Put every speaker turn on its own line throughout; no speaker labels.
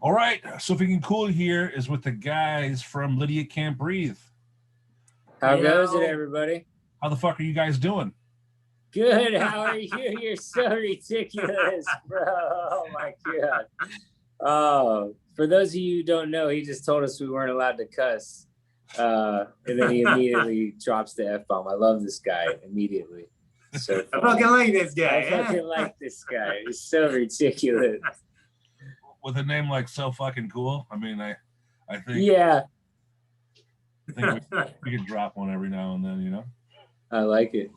All right, so if we can cool here is with the guys from Lydia Can't Breathe.
How goes it, everybody?
How the fuck are you guys doing?
Good. How are you? You're so ridiculous, bro. Oh my god. Oh, for those of you who don't know, he just told us we weren't allowed to cuss, and then he immediately drops the F-bomb. I love this guy immediedely. So
I fucking like this guy.
I fucking like this guy. He's so ridiculous.
With a name like So Fucking Cool, I mean, I think
Yeah,
I think we could drop one every now and then, you know.
I like it.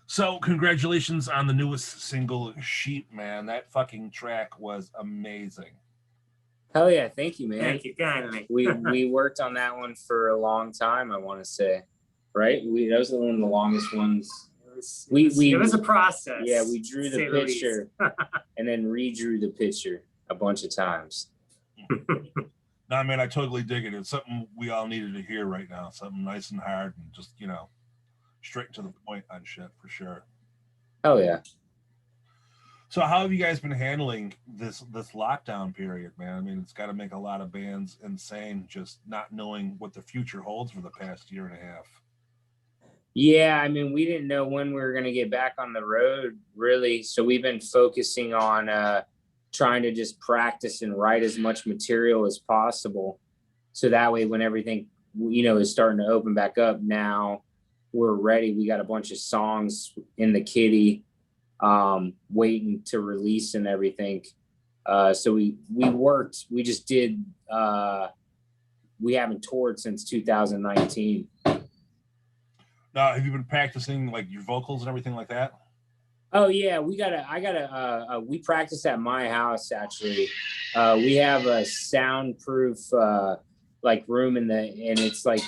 So congratulations on the newest single, Sheep, man. That fucking track was amazing.
Hell yeah, thank you, man.
Thank you kindly.
We worked on that one for a long time, I want to say, right? That was one of the longest ones.
It was a process.
Yeah, we drew the picture and then redrew the picture a bunch of times.
No, man, I totally dig it. It's something we all needed to hear right now. Something nice and hard and just, you know, straight to the point on shit for sure.
Oh yeah.
So how have you guys been handling this lockdown period, man? I mean, it's got to make a lot of bands insane just not knowing what the future holds for the past year and a half.
Yeah, I mean, we didn't know when we were going to get back on the road, really. So we've been focusing on trying to just practice and write as much material as possible. So that way, when everything, you know, is starting to open back up now, we're ready. We got a bunch of songs in the kitty, waiting to release and everything. So we worked, we just did, we haven't toured since 2019.
Now, have you been practicing like your vocals and everything like that?
Oh yeah, we practice at my house actually. We have a soundproof like room and it's like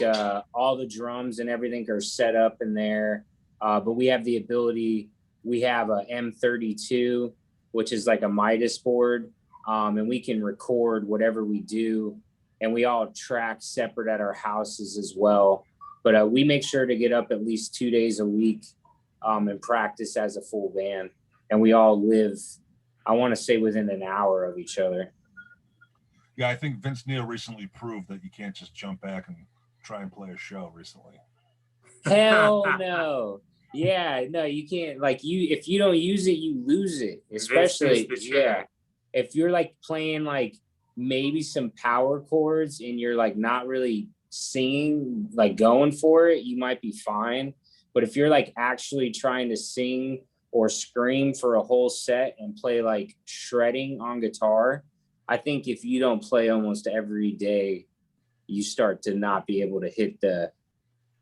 all the drums and everything are set up in there. But we have the ability, we have a M32, which is like a Midas board, and we can record whatever we do, and we all track separate at our houses as well. But we make sure to get up at least 2 days a week and practice as a full band. And we all live, I want to say, within an hour of each other.
Yeah, I think Vince Neil recently proved that you can't just jump back and try and play a show recently.
Hell no. Yeah, no, you can't. Like, if you don't use it, you lose it. Especially, yeah. If you're like playing like maybe some power chords and you're like not really singing, like going for it, you might be fine. But if you're like actually trying to sing or scream for a whole set and play like shredding on guitar, I think if you don't play almost every day, you start to not be able to hit the,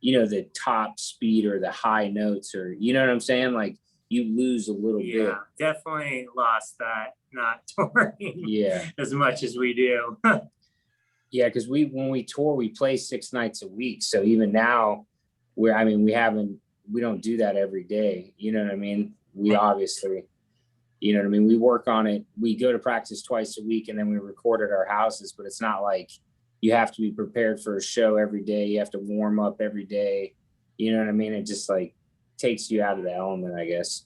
you know, the top speed or the high notes, or, you know what I'm saying? Like, you lose a little bit.
Yeah, definitely lost that, not touring as much as we do.
Yeah, because when we tour, we play 6 nights a week. So even now, we don't do that every day. You know what I mean? We obviously, you know what I mean? We work on it. We go to practice twice a week and then we record at our houses, but it's not like you have to be prepared for a show every day. You have to warm up every day. You know what I mean? It just like takes you out of the element, I guess.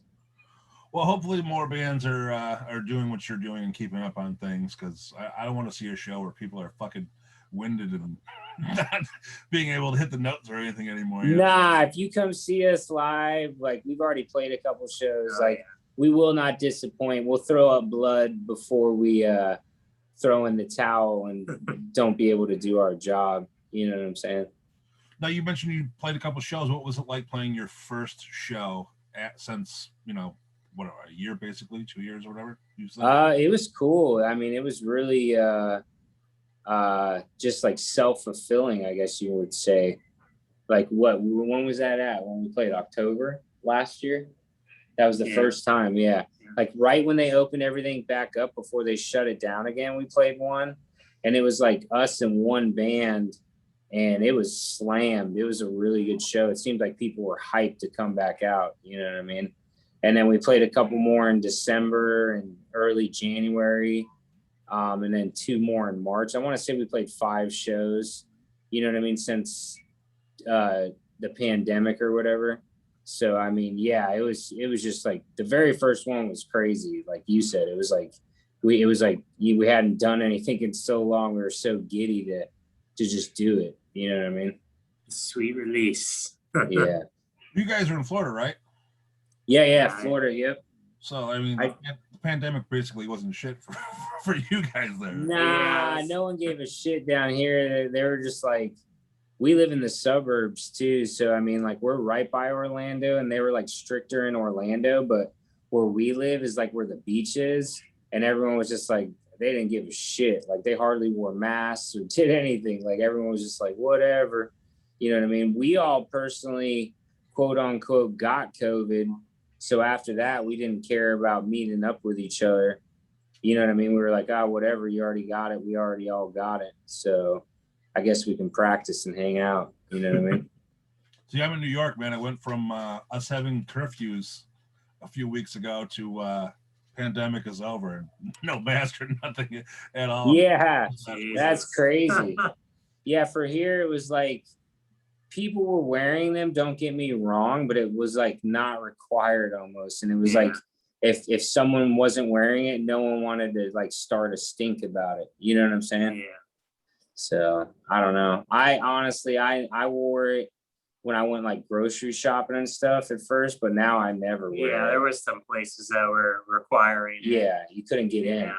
Well, hopefully more bands are doing what you're doing and keeping up on things, because I don't want to see a show where people are fucking winded and not being able to hit the notes or anything anymore.
Nah, if you come see us live, like we've already played a couple shows, we will not disappoint. We'll throw up blood before we throw in the towel and don't be able to do our job. You know what I'm saying?
Now, you mentioned you played a couple shows. What was it like playing your first show since, you know, what, a year, basically 2 years or whatever?
It was cool. I mean, it was really just like self-fulfilling, I guess you would say. Like, when was that at? When we played October last year? That was the first time. Yeah. Like right when they opened everything back up before they shut it down again, we played one, and it was like us and one band, and it was slammed. It was a really good show. It seemed like people were hyped to come back out. You know what I mean? And then we played a couple more in December and early January, and then 2 more in March. I want to say we played 5 shows, you know what I mean, since the pandemic or whatever. So, I mean, yeah, it was just like the very first one was crazy. Like you said, it was like it was like we hadn't done anything in so long. We were so giddy to just do it. You know what I mean?
Sweet release.
Yeah.
You guys are in Florida, right?
Yeah, Florida. Yep.
So I mean, the pandemic basically wasn't shit for you guys there.
Nah, no one gave a shit down here. They were just like, we live in the suburbs too. So I mean, like we're right by Orlando, and they were like stricter in Orlando, but where we live is like where the beach is, and everyone was just like, they didn't give a shit. Like they hardly wore masks or did anything. Like everyone was just like, whatever. You know what I mean? We all personally, quote unquote, got COVID. So after that, we didn't care about meeting up with each other. You know what I mean? We were like, oh, whatever, you already got it. We already all got it. So I guess we can practice and hang out. You know what I mean?
See, I'm in New York, man. I went from us having curfews a few weeks ago to pandemic is over and no mask or nothing at all.
Yeah, that's crazy. Yeah, for here, it was like, people were wearing them, don't get me wrong, but it was like not required almost. And it was like, if someone wasn't wearing it, no one wanted to like start a stink about it. You know what I'm saying?
Yeah.
So I don't know. I honestly, I wore it when I went like grocery shopping and stuff at first, but now I never wear it.
Yeah, there was some places that were requiring it.
Yeah, you couldn't get in.
Yeah.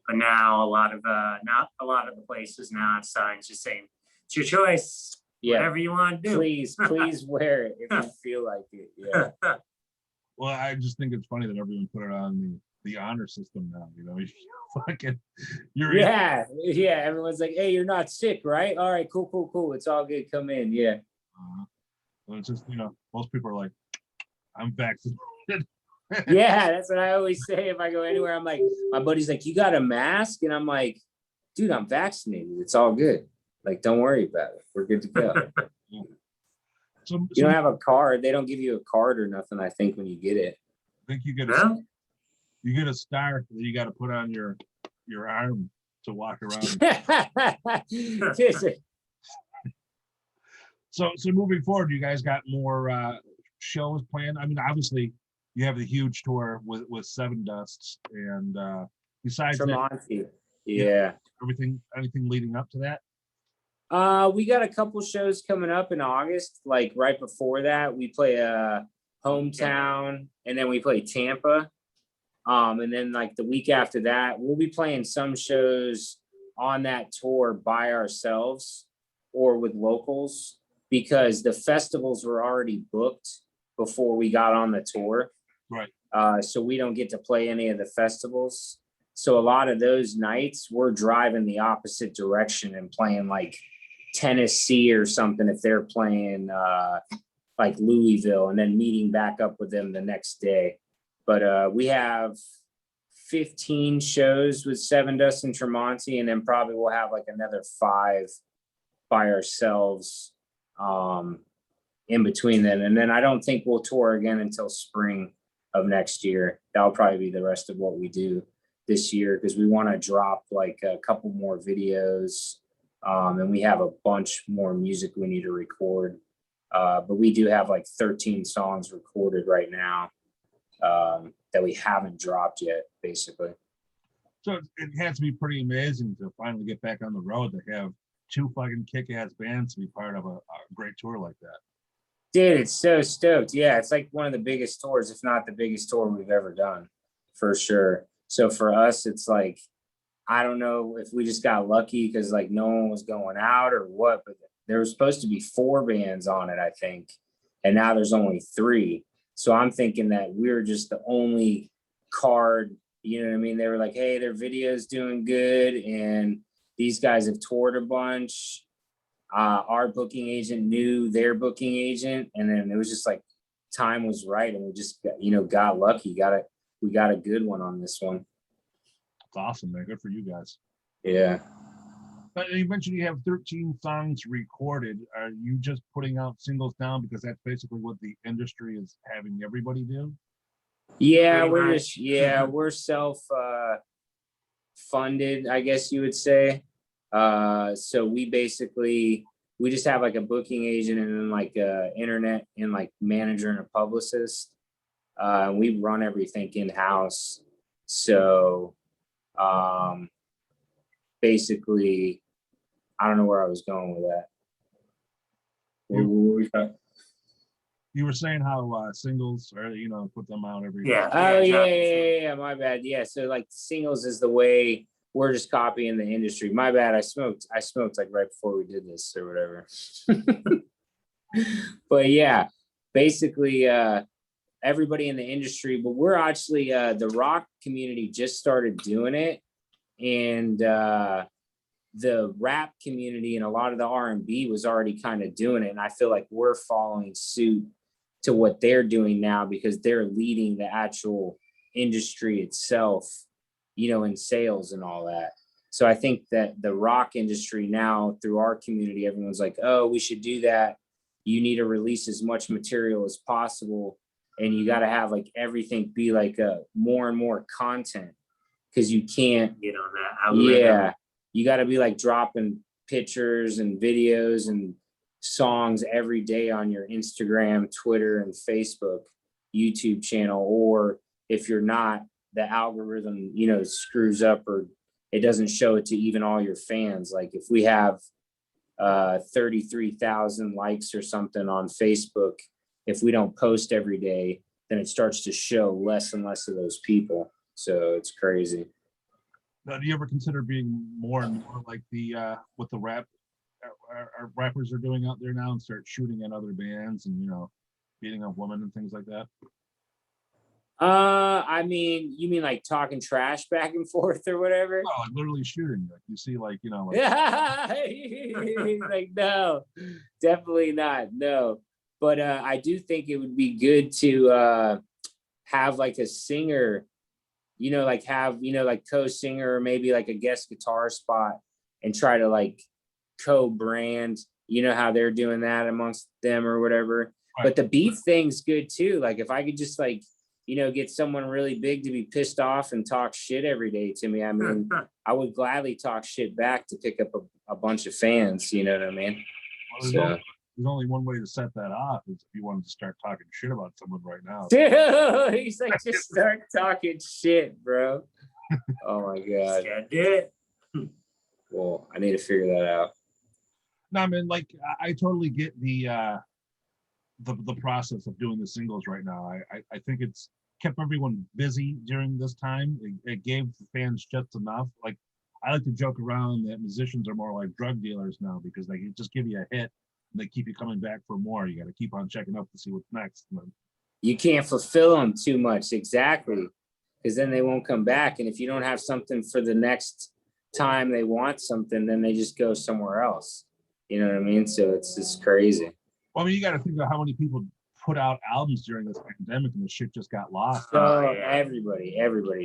But now a lot of the places now have signs just saying, it's your choice. Yeah, whatever you want to do.
Please wear it if you feel like it. Yeah.
Well, I just think it's funny that everyone put it on the honor system now. You know,
yeah. Everyone's like, hey, you're not sick, right? All right, cool. It's all good. Come in. Yeah.
Well, it's just, you know, most people are like, I'm vaccinated.
Yeah, that's what I always say if I go anywhere. I'm like, my buddy's like, you got a mask? And I'm like, dude, I'm vaccinated. It's all good. Like, don't worry about it. We're good to go. So you don't have a card. They don't give you a card or nothing, I think, when you get it.
I think you get a star that you got to put on your arm to walk around. So moving forward, you guys got more shows planned? I mean, obviously, you have the huge tour with Sevendust, and besides
Tremonti.
that,
yeah.
Anything leading up to that?
We got a couple shows coming up in August. Like right before that, we play hometown, and then we play Tampa. And then like the week after that, we'll be playing some shows on that tour by ourselves or with locals, because the festivals were already booked before we got on the tour.
Right.
So we don't get to play any of the festivals. So a lot of those nights we're driving the opposite direction and playing like Tennessee or something if they're playing like Louisville, and then meeting back up with them the next day. But we have 15 shows with Sevendust and Tremonti, and then probably we'll have like another 5 by ourselves in between then. And then I don't think we'll tour again until spring of next year. That'll probably be the rest of what we do this year, because we want to drop like a couple more videos, and we have a bunch more music we need to record. But we do have like 13 songs recorded right now that we haven't dropped yet, basically.
So it has to be pretty amazing to finally get back on the road, to have 2 fucking kick-ass bands to be part of a great tour like that.
Dude, it's so stoked. Yeah, it's like one of the biggest tours, if not the biggest tour we've ever done, for sure. So for us, it's like, I don't know if we just got lucky because like no one was going out or what, but there was supposed to be 4 bands on it, I think. And now there's only 3. So I'm thinking that we're just the only card, you know what I mean? They were like, hey, their video's doing good, and these guys have toured a bunch. Our booking agent knew their booking agent, and then it was just like time was right, and we just got lucky. We got a good one on this one.
It's awesome, man. Good for you guys.
Yeah.
But you mentioned you have 13 songs recorded. Are you just putting out singles now because that's basically what the industry is having everybody do?
Yeah, we're self funded, I guess you would say. So we just have like a booking agent and then like a internet and like manager and a publicist. We run everything in-house. So Basically, I don't know where I was going with that. What were we talking?
You were saying how singles, or put them out every.
Yeah.
Oh yeah. My bad. Yeah. So like singles is the way we're just copying the industry. My bad. I smoked like right before we did this or whatever. But yeah, basically, everybody in the industry. But we're actually the rock community just started doing it, and the rap community and a lot of the R&B was already kind of doing it. And I feel like we're following suit to what they're doing now because they're leading the actual industry itself, in sales and all that. So I think that the rock industry now through our community, everyone's like, oh, we should do that. You need to release as much material as possible. And you got to have like everything be like more and more content because you can't
get on that algorithm.
Yeah. You got to be like dropping pictures and videos and songs every day on your Instagram, Twitter, and Facebook, YouTube channel. Or if you're not, the algorithm, screws up or it doesn't show it to even all your fans. Like if we have 33,000 likes or something on Facebook, if we don't post every day, then it starts to show less and less of those people. So it's crazy.
Now, do you ever consider being more and more like what the our rappers are doing out there now and start shooting at other bands and beating up women and things like that?
I mean, you mean like talking trash back and forth or whatever?
No, like literally shooting. Like you see, like
like no, definitely not. No, but I do think it would be good to have like a singer. Like have, like co-singer or maybe like a guest guitar spot and try to like co-brand, how they're doing that amongst them or whatever. Right. But the beef thing's good too. Like if I could just like, get someone really big to be pissed off and talk shit every day to me, I mean, I would gladly talk shit back to pick up a bunch of fans, you know what I mean?
Well, there's only one way to set that off is if you wanted to start talking shit about someone right now.
Dude, he's like, just start talking shit, bro. Oh my god. Well, I need to figure that out.
No, I mean, like I totally get the process of doing the singles right now. I think it's kept everyone busy during this time. It gave the fans just enough. Like I like to joke around that musicians are more like drug dealers now because they just give you a hit. They keep you coming back for more. You got to keep on checking up to see what's next.
You can't fulfill them too much, exactly, because then they won't come back. And if you don't have something for the next time they want something, then they just go somewhere else. You know what I mean? So it's just crazy.
Well, I mean, you got to think about how many people put out albums during this pandemic and the shit just got lost.
So everybody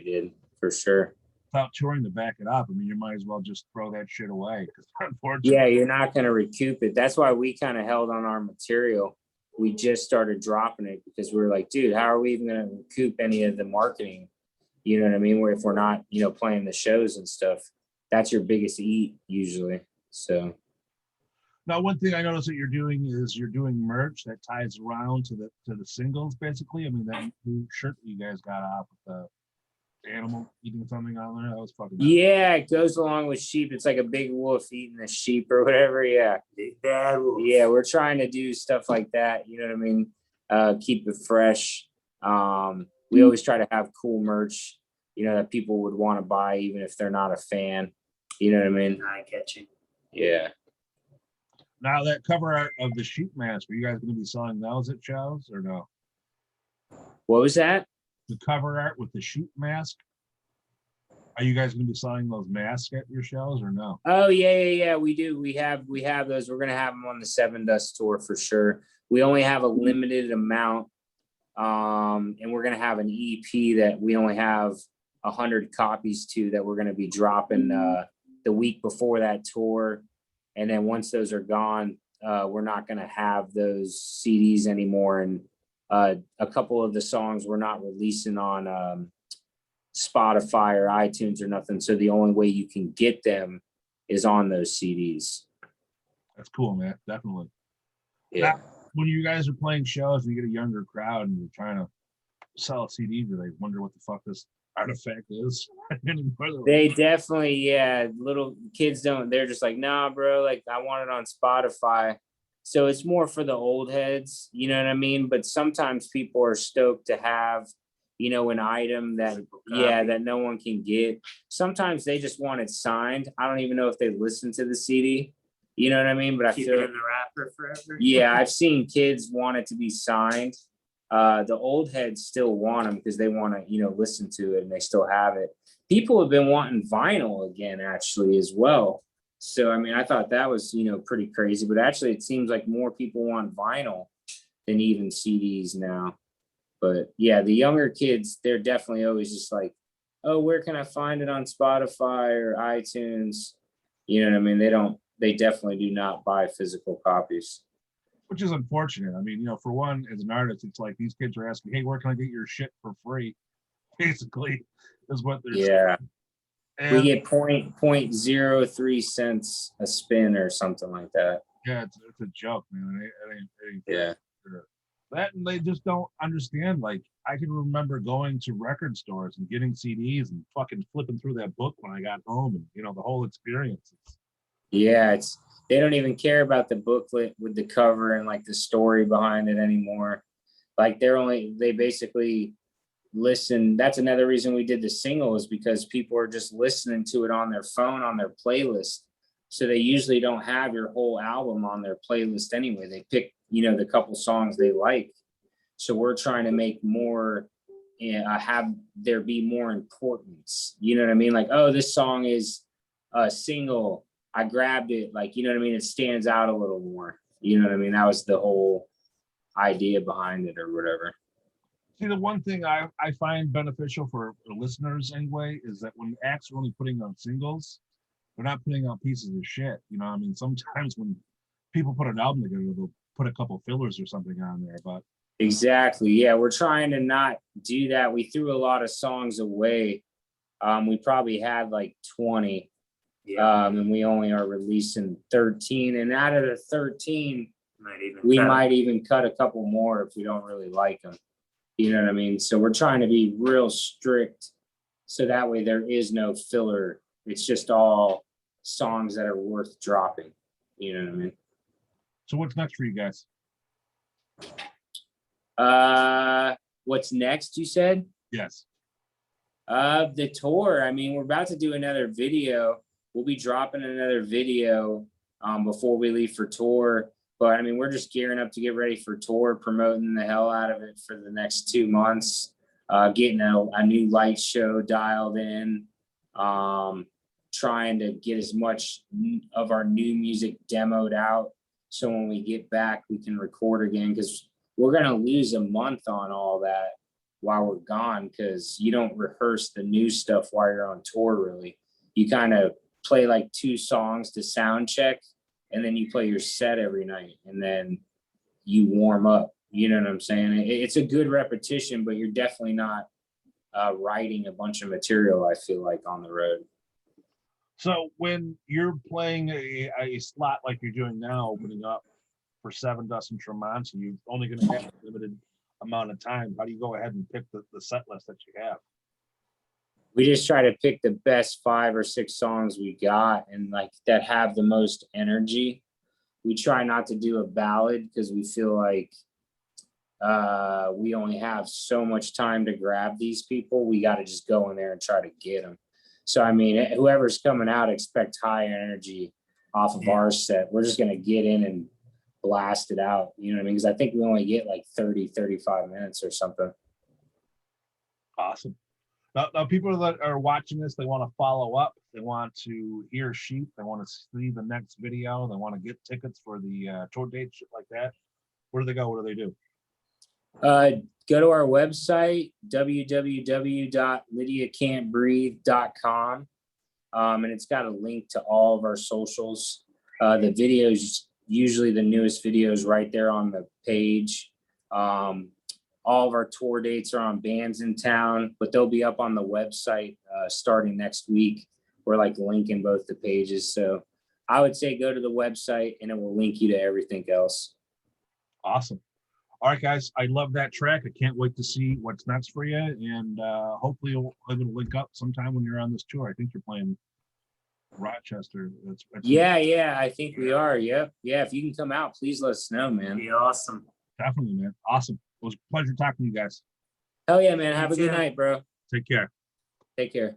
did, for sure.
Without touring to back it up, I mean, you might as well just throw that shit away. Unfortunately,
yeah, you're not going to recoup it. That's why we kind of held on our material. We just started dropping it because we were like, dude, how are we even going to recoup any of the marketing? You know what I mean? Where if we're not, playing the shows and stuff, that's your biggest eat usually. So.
Now, one thing I noticed that you're doing merch that ties around to the singles, basically. I mean, that new shirt that you guys got off with the animal eating something on there, that was fucking nice.
Yeah, it goes along with sheep. It's like a big wolf eating a sheep or whatever. Yeah. Big bad wolf. Yeah, we're trying to do stuff like that. You know what I mean? Keep it fresh. We always try to have cool merch, that people would want to buy even if they're not a fan. You know what I mean?
I get you.
Yeah.
Now that cover art of the sheep mask, are you guys going to be selling those at shows or no?
What was that?
The cover art with the sheep mask. Are you guys going to be selling those masks at your shows or no?
Oh yeah. We do. We have those. We're going to have them on the Sevendust tour for sure. We only have a limited amount, and we're going to have an EP that we only have 100 copies to that we're going to be dropping the week before that tour. And then once those are gone, we're not going to have those CDs anymore. And a couple of the songs we're not releasing on Spotify or iTunes or nothing. So the only way you can get them is on those CDs.
That's cool, man. Definitely.
Yeah.
Now, when you guys are playing shows and you get a younger crowd and you're trying to sell a CD, do they wonder what the fuck this artifact is anymore.
They definitely, yeah, little kids don't, they're just like, nah, bro, like I want it on Spotify. So it's more for the old heads, you know what I mean? But sometimes people are stoked to have, an item that, yeah, that no one can get. Sometimes they just want it signed. I don't even know if they listen to the CD. You know what I mean? But I
Keep
feel
it in the wrapper forever.
Yeah, I've seen kids want it to be signed. The old heads still want them because they want to, listen to it and they still have it. People have been wanting vinyl again, actually, as well. So, I mean, I thought that was, pretty crazy, but actually it seems like more people want vinyl than even CDs now. But yeah, the younger kids, they're definitely always just like, oh, where can I find it on Spotify or iTunes? You know what I mean? They definitely do not buy physical copies.
Which is unfortunate. I mean, for one, as an artist, it's like these kids are asking, hey, where can I get your shit for free? Basically, is what they're
Yeah.
saying.
We get 0.03 cents a spin or something like that.
Yeah, it's a joke, man. It ain't
Yeah.
That, and they just don't understand. Like, I can remember going to record stores and getting CDs and fucking flipping through that book when I got home, and the whole experience.
Yeah, they don't even care about the booklet with the cover and like the story behind it anymore. Like they basically listen. That's another reason we did the single, is because people are just listening to it on their phone, on their playlist. So they usually don't have your whole album on their playlist anyway. They pick, the couple songs they like. So we're trying to make more, have there be more importance. You know what I mean? Like, oh, this song is a single. I grabbed it. Like, you know what I mean? It stands out a little more. You know what I mean? That was the whole idea behind it or whatever.
See, the one thing I find beneficial for listeners anyway is that when acts are only putting out singles, they're not putting out pieces of shit. I mean, sometimes when people put an album together, they'll put a couple fillers or something on there. But
exactly, yeah, we're trying to not do that. We threw a lot of songs away. We probably had like 20, and we only are releasing 13. And out of the 13, we might even cut a couple more if we don't really like them. You know what I mean? So we're trying to be real strict, so that way there is no filler. It's just all songs that are worth dropping. You know what I mean?
So what's next for you guys?
What's next, you said?
Yes.
The tour. I mean, we're about to do another video. We'll be dropping another video before we leave for tour. But I mean, we're just gearing up to get ready for tour, promoting the hell out of it for the next 2 months, getting a new light show dialed in, trying to get as much of our new music demoed out. So when we get back, we can record again, because we're going to lose a month on all that while we're gone, because you don't rehearse the new stuff while you're on tour, really. You kind of play like 2 songs to sound check, and then you play your set every night, and then you warm up. You know what I'm saying? It's a good repetition, but you're definitely not writing a bunch of material, I feel like, on the road.
So when you're playing a slot like you're doing now, opening up for Sevendust and Tremonti, you're only going to have a limited amount of time. How do you go ahead and pick the set list that you have?
We just try to pick the best 5 or 6 songs we got, and like that have the most energy. We try not to do a ballad because we feel like we only have so much time to grab these people. We got to just go in there and try to get them. So, I mean, whoever's coming out, expect high energy off of our set. We're just going to get in and blast it out. You know what I mean? Because I think we only get like 30, 35 minutes or something.
Awesome. Now, people that are watching this, they want to follow up. They want to hear Sheep. They want to see the next video. They want to get tickets for the tour date, shit like that. Where do they go? What do they do?
Go to our website, www.lydiacan'tbreathe.com. And it's got a link to all of our socials. The videos, usually the newest videos right there on the page. All of our tour dates are on Bands in Town, but they'll be up on the website starting next week. We're like linking both the pages. So I would say go to the website and it will link you to everything else.
Awesome. All right, guys, I love that track. I can't wait to see what's next for you, and hopefully we'll able to link up sometime when you're on this tour. I think you're playing Rochester. That's
Yeah, I think we are. Yep. Yeah, if you can come out, please let us know, man.
Be awesome.
definitely, man. Awesome. It was a pleasure talking to you guys.
Hell yeah, man. Have
You
a good
too.
night, bro.
Take care.
Take care.